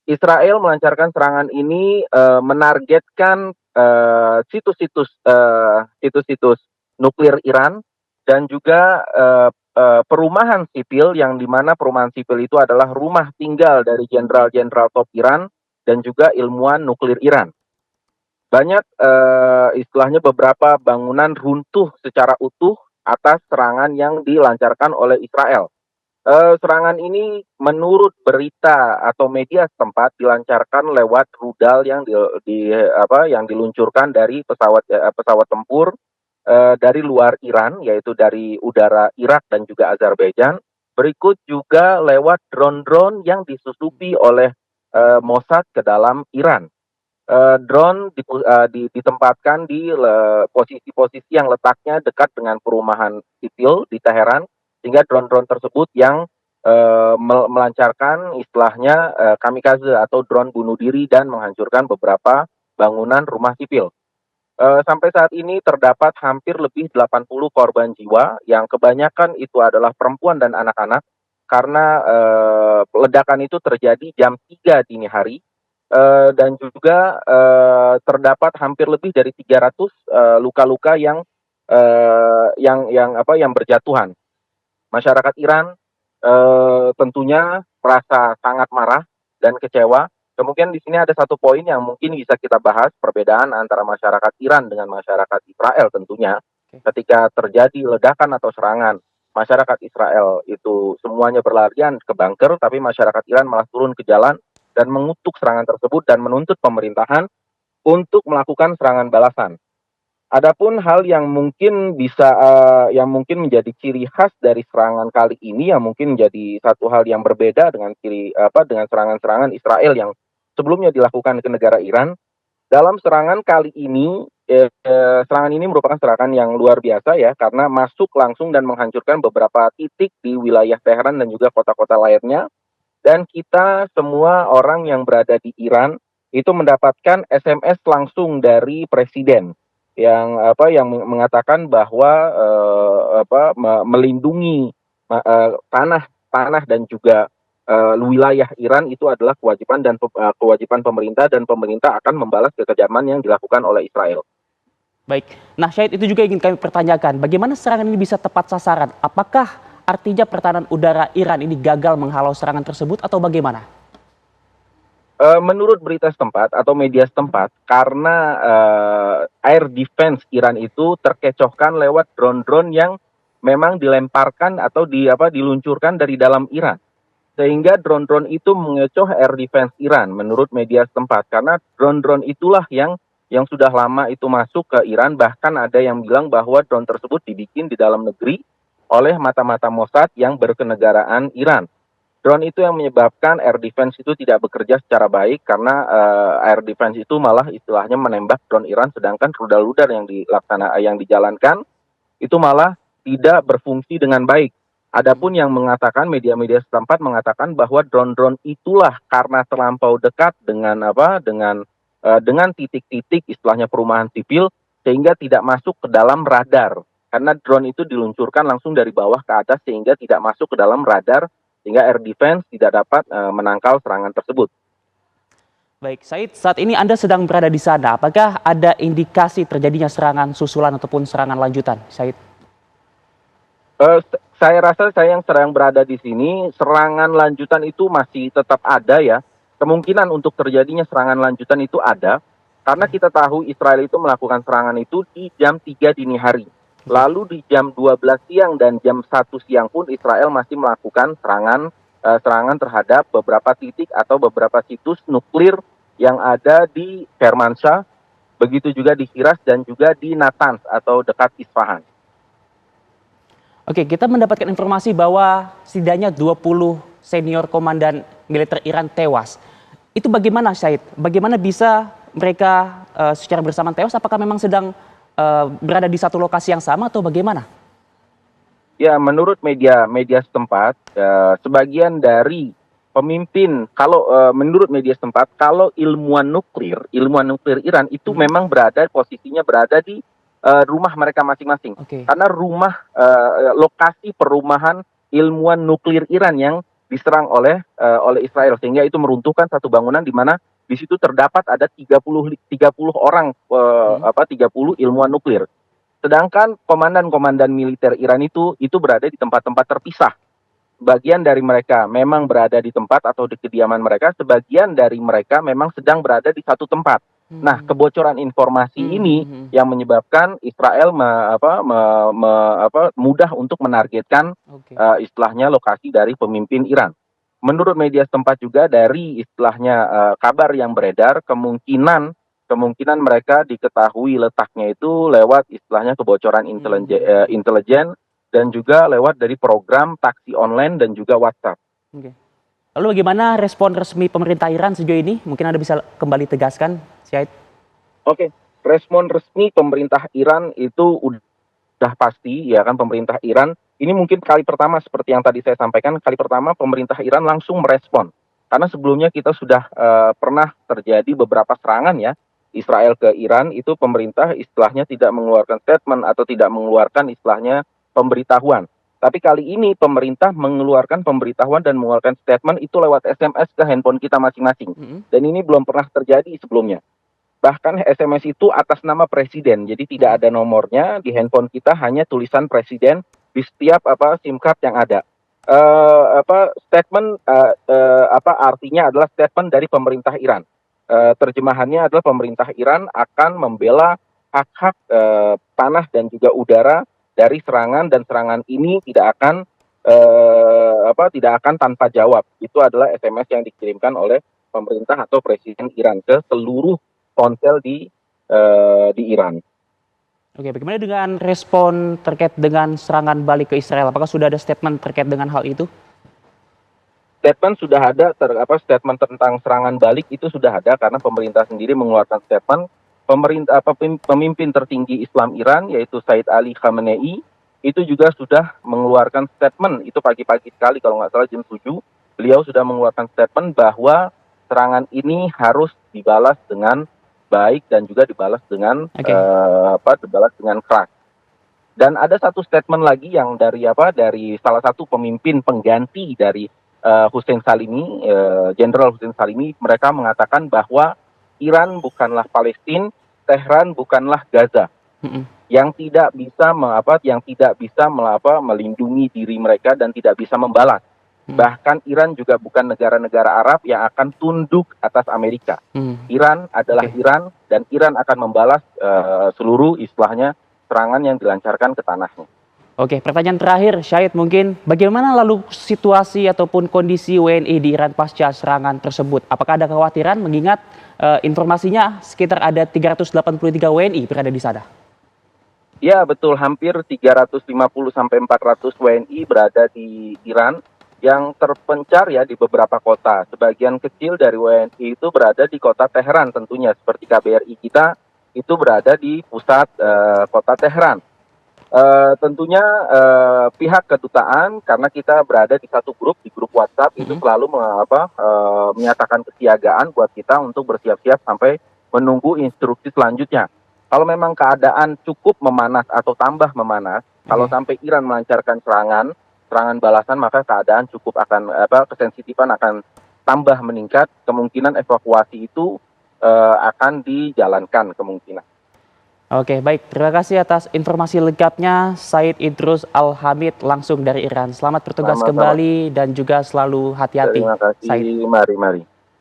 Israel melancarkan serangan ini menargetkan situs-situs nuklir Iran dan juga perumahan sipil yang di mana perumahan sipil itu adalah rumah tinggal dari jenderal-jenderal top Iran dan juga ilmuwan nuklir Iran. Banyak istilahnya beberapa bangunan runtuh secara utuh atas serangan yang dilancarkan oleh Israel. Serangan ini menurut berita atau media setempat dilancarkan lewat rudal yang yang diluncurkan dari pesawat tempur dari luar Iran, yaitu dari udara Irak dan juga Azerbaijan. Berikut juga lewat drone-drone yang disusupi oleh Mossad ke dalam Iran. Drone ditempatkan di posisi-posisi yang letaknya dekat dengan perumahan sipil di Teheran, sehingga drone-drone tersebut yang melancarkan istilahnya kamikaze atau drone bunuh diri dan menghancurkan beberapa bangunan rumah sipil. Sampai saat ini terdapat hampir lebih 80 korban jiwa, yang kebanyakan itu adalah perempuan dan anak-anak, karena ledakan itu terjadi jam 3 dini hari. Dan juga terdapat hampir lebih dari 300 luka-luka yang berjatuhan. Masyarakat Iran tentunya merasa sangat marah dan kecewa. Kemudian di sini ada satu poin yang mungkin bisa kita bahas, perbedaan antara masyarakat Iran dengan masyarakat Israel tentunya. Ketika terjadi ledakan atau serangan, masyarakat Israel itu semuanya berlarian ke bunker, tapi masyarakat Iran malah turun ke jalan dan mengutuk serangan tersebut dan menuntut pemerintahan untuk melakukan serangan balasan. Adapun hal yang mungkin yang mungkin menjadi ciri khas dari serangan kali ini, yang mungkin menjadi satu hal yang berbeda dengan dengan serangan-serangan Israel yang sebelumnya dilakukan ke negara Iran. Dalam serangan kali ini, serangan ini merupakan serangan yang luar biasa ya, karena masuk langsung dan menghancurkan beberapa titik di wilayah Teheran dan juga kota-kota lainnya. Dan kita semua orang yang berada di Iran itu mendapatkan SMS langsung dari presiden yang mengatakan bahwa melindungi tanah dan juga wilayah Iran itu adalah kewajiban pemerintah, dan pemerintah akan membalas kekejaman yang dilakukan oleh Israel. Baik. Nah, Syahid, itu juga ingin kami pertanyakan, bagaimana serangan ini bisa tepat sasaran? Apakah artinya pertahanan udara Iran ini gagal menghalau serangan tersebut atau bagaimana? Menurut berita setempat atau media setempat, karena air defense Iran itu terkecohkan lewat drone-drone yang memang dilemparkan atau diluncurkan dari dalam Iran, sehingga drone-drone itu mengecoh air defense Iran menurut media setempat, karena drone-drone itulah yang sudah lama itu masuk ke Iran. Bahkan ada yang bilang bahwa drone tersebut dibikin di dalam negeri oleh mata-mata Mossad yang berkenegaraan Iran. Drone itu yang menyebabkan air defense itu tidak bekerja secara baik, karena air defense itu malah istilahnya menembak drone Iran, sedangkan rudal-rudal yang dijalankan itu malah tidak berfungsi dengan baik. Adapun yang mengatakan, media-media setempat mengatakan bahwa drone-drone itulah karena terlampau dekat dengan titik-titik istilahnya perumahan sipil, sehingga tidak masuk ke dalam radar. Karena drone itu diluncurkan langsung dari bawah ke atas, sehingga tidak masuk ke dalam radar, sehingga air defense tidak dapat menangkal serangan tersebut. Baik, Said, saat ini Anda sedang berada di sana. Apakah ada indikasi terjadinya serangan susulan ataupun serangan lanjutan, Said? Saya rasa saya yang sedang berada di sini, serangan lanjutan itu masih tetap ada ya. Kemungkinan untuk terjadinya serangan lanjutan itu ada, karena kita tahu Israel itu melakukan serangan itu di jam 3 dini hari. Lalu di jam 12 siang dan jam 1 siang pun Israel masih melakukan serangan terhadap beberapa titik atau beberapa situs nuklir yang ada di Kermanshah, begitu juga di Shiraz dan juga di Natanz atau dekat Isfahan. Oke, kita mendapatkan informasi bahwa setidaknya 20 senior komandan militer Iran tewas. Itu bagaimana, Syahid? Bagaimana bisa mereka secara bersamaan tewas? Apakah memang sedang berada di satu lokasi yang sama atau bagaimana? Ya, menurut media setempat, sebagian dari pemimpin, menurut media setempat, kalau ilmuwan nuklir Iran itu memang posisinya berada di rumah mereka masing-masing. Oke. Karena lokasi perumahan ilmuwan nuklir Iran yang diserang oleh Israel, sehingga itu meruntuhkan satu bangunan di mana di situ terdapat ada 30 orang 30 ilmuwan nuklir. Sedangkan komandan-komandan militer Iran itu berada di tempat-tempat terpisah. Sebagian dari mereka memang berada di tempat atau di kediaman mereka, sebagian dari mereka memang sedang berada di satu tempat. Nah, kebocoran informasi ini yang menyebabkan Israel mudah untuk menargetkan Oke. istilahnya lokasi dari pemimpin Iran. Menurut media setempat juga dari istilahnya kabar yang beredar, kemungkinan mereka diketahui letaknya itu lewat istilahnya kebocoran intelijen dan juga lewat dari program taksi online dan juga WhatsApp. Oke. Lalu bagaimana respon resmi pemerintah Iran sejauh ini? Mungkin Anda bisa kembali tegaskan, Syahid. Oke, respon resmi pemerintah Iran itu udah pasti, ya kan, pemerintah Iran ini mungkin kali pertama seperti yang tadi saya sampaikan, kali pertama pemerintah Iran langsung merespon. Karena sebelumnya kita sudah pernah terjadi beberapa serangan ya, Israel ke Iran, itu pemerintah istilahnya tidak mengeluarkan statement atau tidak mengeluarkan istilahnya pemberitahuan. Tapi kali ini pemerintah mengeluarkan pemberitahuan dan mengeluarkan statement itu lewat SMS ke handphone kita masing-masing. Dan ini belum pernah terjadi sebelumnya. Bahkan SMS itu atas nama presiden, jadi tidak ada nomornya di handphone kita, hanya tulisan presiden di setiap SIM card yang ada. Statement artinya adalah statement dari pemerintah Iran. Terjemahannya adalah pemerintah Iran akan membela hak-hak tanah dan juga udara dari serangan, dan serangan ini tidak akan tanpa jawab. Itu adalah SMS yang dikirimkan oleh pemerintah atau presiden Iran ke seluruh ponsel di Iran. Oke, bagaimana dengan respon terkait dengan serangan balik ke Israel? Apakah sudah ada statement terkait dengan hal itu? Statement sudah ada, statement tentang serangan balik itu sudah ada karena pemerintah sendiri mengeluarkan statement. Pemimpin tertinggi Islam Iran yaitu Said Ali Khamenei itu juga sudah mengeluarkan statement, itu pagi-pagi sekali kalau nggak salah jam 7, beliau sudah mengeluarkan statement bahwa serangan ini harus dibalas dengan baik dan juga dibalas dengan keras. Dan ada satu statement lagi yang dari salah satu pemimpin pengganti dari Hussein Salimi, Jenderal Hussein Salimi, mereka mengatakan bahwa Iran bukanlah Palestina, Tehran bukanlah Gaza, yang tidak bisa melindungi diri mereka dan tidak bisa membalas. Bahkan Iran juga bukan negara-negara Arab yang akan tunduk atas Amerika. Iran adalah Iran, dan Iran akan membalas seluruh istilahnya serangan yang dilancarkan ke tanahnya. Oke, pertanyaan terakhir, Syahid, mungkin bagaimana lalu situasi ataupun kondisi WNI di Iran pasca serangan tersebut? Apakah ada kekhawatiran mengingat informasinya sekitar ada 383 WNI berada di sana? Ya, betul, hampir 350 sampai 400 WNI berada di Iran yang terpencar ya di beberapa kota. Sebagian kecil dari WNI itu berada di kota Tehran tentunya, seperti KBRI kita itu berada di pusat kota Tehran. Tentunya pihak kedutaan, karena kita berada di satu grup, di grup WhatsApp, itu selalu menyatakan kesiagaan buat kita untuk bersiap-siap sampai menunggu instruksi selanjutnya. Kalau memang keadaan cukup memanas atau tambah memanas, kalau sampai Iran melancarkan serangan balasan, maka keadaan cukup kesensitifan akan tambah meningkat, kemungkinan evakuasi itu akan dijalankan kemungkinan. Oke, baik. Terima kasih atas informasi lengkapnya, Said Idrus Al-Hamid langsung dari Iran. Selamat bertugas kembali dan juga selalu hati-hati. Terima kasih, Said. mari.